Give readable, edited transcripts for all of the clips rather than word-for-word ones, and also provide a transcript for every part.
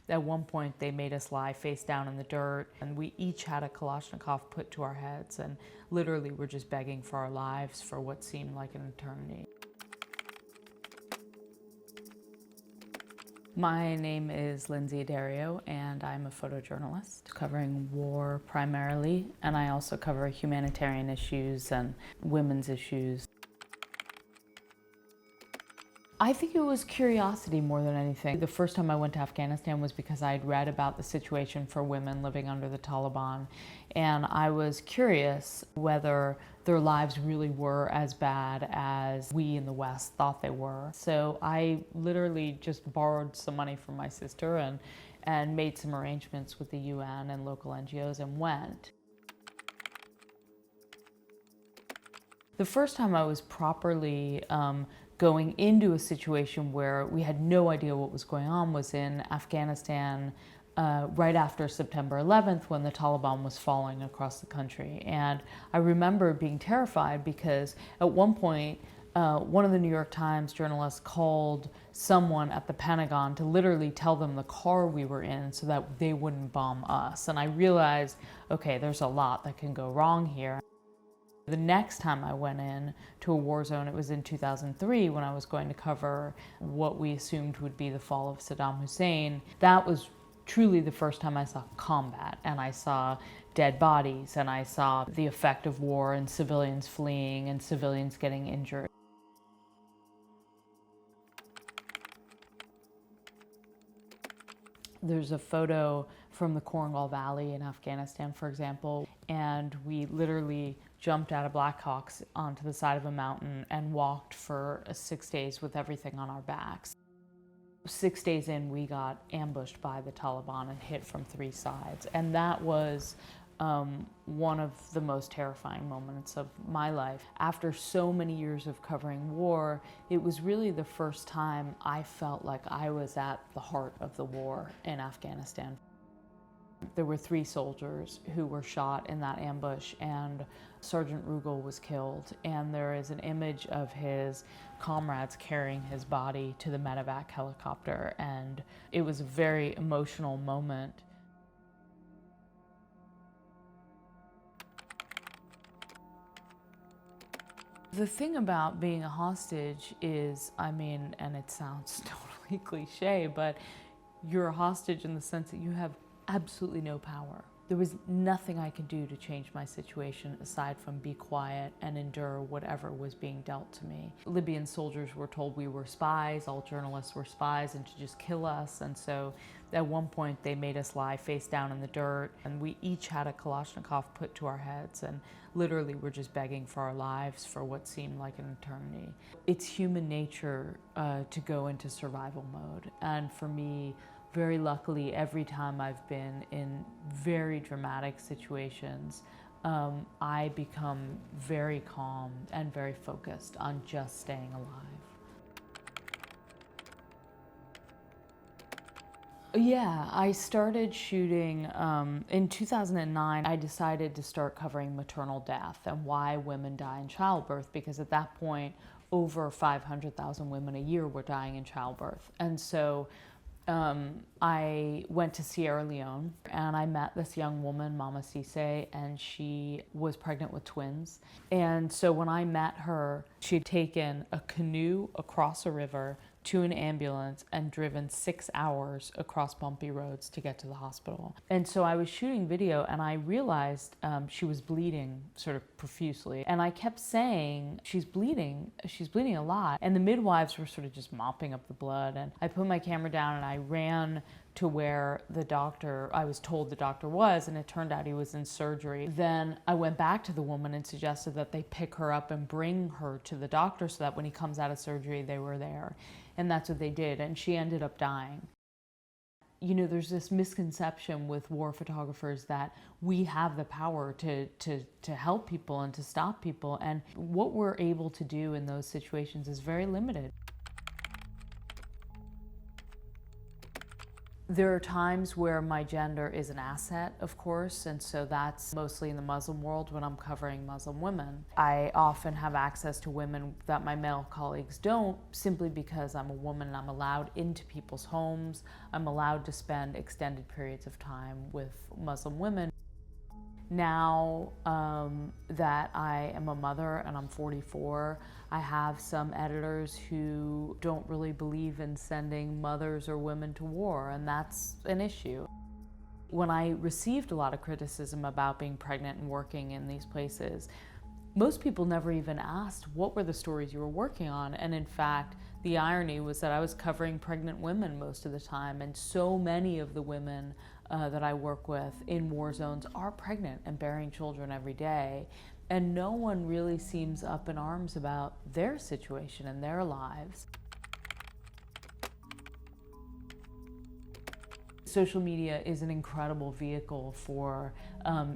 At one point, they made us lie face down in the dirt, and we each had a Kalashnikov put to our heads, and literally were just begging for our lives for what seemed like an eternity. My name is Lynsey Addario, and I'm a photojournalist covering war primarily, and I also cover humanitarian issues and women's issues. I think it was curiosity more than anything. The first time I went to Afghanistan was because I had read about the situation for women living under the Taliban, and I was curious whether their lives really were as bad as we in the West thought they were. So I literally just borrowed some money from my sister and made some arrangements with the UN and local NGOs and went. The first time I was properly going into a situation where we had no idea what was going on was in Afghanistan right after September 11th, when the Taliban was falling across the country. And I remember being terrified because at one point, one of the New York Times journalists called someone at the Pentagon to literally tell them the car we were in so that they wouldn't bomb us. And I realized, okay, there's a lot that can go wrong here. The next time I went in to a war zone, it was in 2003 when I was going to cover what we assumed would be the fall of Saddam Hussein. That was truly the first time I saw combat, and I saw dead bodies, and I saw the effect of war and civilians fleeing and civilians getting injured. There's a photo from the Korangal Valley in Afghanistan, for example, and we literally jumped out of Blackhawks onto the side of a mountain and walked for 6 days with everything on our backs. 6 days in, we got ambushed by the Taliban and hit from 3 sides. And that was one of the most terrifying moments of my life. After so many years of covering war, it was really the first time I felt like I was at the heart of the war in Afghanistan. There were 3 soldiers who were shot in that ambush, and Sergeant Rugal was killed. And there is an image of his comrades carrying his body to the medevac helicopter, and it was a very emotional moment. The thing about being a hostage is, I mean, and it sounds totally cliche, but you're a hostage in the sense that you have absolutely no power. There was nothing I could do to change my situation aside from be quiet and endure whatever was being dealt to me. Libyan soldiers were told we were spies, all journalists were spies, and to just kill us. And so at one point they made us lie face down in the dirt, and we each had a Kalashnikov put to our heads, and literally were just begging for our lives for what seemed like an eternity. It's human nature to go into survival mode. And for me, very luckily, every time I've been in very dramatic situations, I become very calm and very focused on just staying alive. Yeah, I started shooting in 2009. I decided to start covering maternal death and why women die in childbirth, because at that point, over 500,000 women a year were dying in childbirth. And so I went to Sierra Leone and I met this young woman, Mama Cisse, and she was pregnant with twins. And so when I met her, she'd taken a canoe across a river to an ambulance and driven 6 hours across bumpy roads to get to the hospital. And so I was shooting video and I realized she was bleeding sort of profusely. And I kept saying, she's bleeding a lot. And the midwives were sort of just mopping up the blood. And I put my camera down and I ran to where the doctor, I was told the doctor was, and it turned out he was in surgery. Then I went back to the woman and suggested that they pick her up and bring her to the doctor so that when he comes out of surgery, they were there. And that's what they did, and she ended up dying. You know, there's this misconception with war photographers that we have the power to help people and to stop people, and what we're able to do in those situations is very limited. There are times where my gender is an asset, of course, and so that's mostly in the Muslim world when I'm covering Muslim women. I often have access to women that my male colleagues don't, simply because I'm a woman and I'm allowed into people's homes. I'm allowed to spend extended periods of time with Muslim women. Now that I am a mother and I'm 44, I have some editors who don't really believe in sending mothers or women to war, and that's an issue. When I received a lot of criticism about being pregnant and working in these places, most people never even asked what were the stories you were working on, and in fact, the irony was that I was covering pregnant women most of the time, and so many of the women that I work with in war zones are pregnant and bearing children every day, and no one really seems up in arms about their situation and their lives. Social media is an incredible vehicle for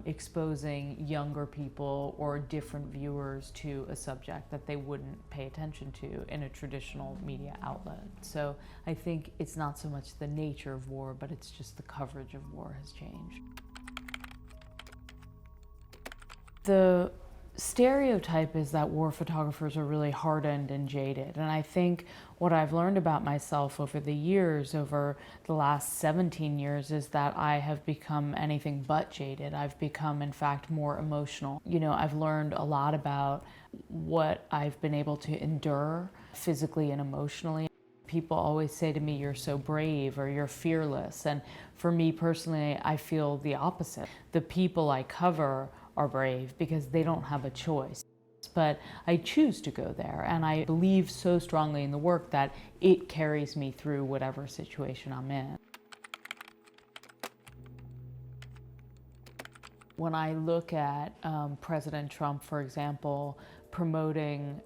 exposing younger people or different viewers to a subject that they wouldn't pay attention to in a traditional media outlet. So I think it's not so much the nature of war, but it's just the coverage of war has changed. The stereotype is that war photographers are really hardened and jaded, and I think what I've learned about myself over the years, over the last 17 years, is that I have become anything but jaded. I've become, in fact, more emotional. You know, I've learned a lot about what I've been able to endure physically and emotionally. People always say to me, "You're so brave," or "You're fearless," and for me personally, I feel the opposite. The people I cover are brave because they don't have a choice. But I choose to go there, and I believe so strongly in the work that it carries me through whatever situation I'm in. When I look at President Trump, for example, promoting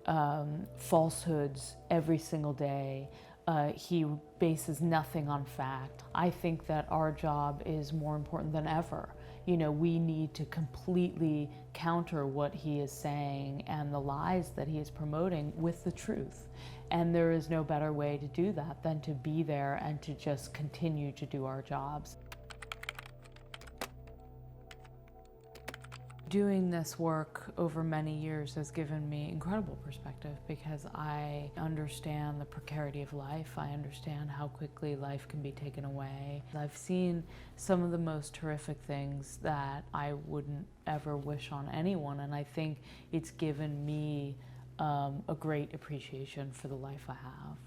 falsehoods every single day, he bases nothing on fact. I think that our job is more important than ever. You know, we need to completely counter what he is saying and the lies that he is promoting with the truth. And there is no better way to do that than to be there and to just continue to do our jobs. Doing this work over many years has given me incredible perspective because I understand the precarity of life. I understand how quickly life can be taken away. I've seen some of the most horrific things that I wouldn't ever wish on anyone, and I think it's given me a great appreciation for the life I have.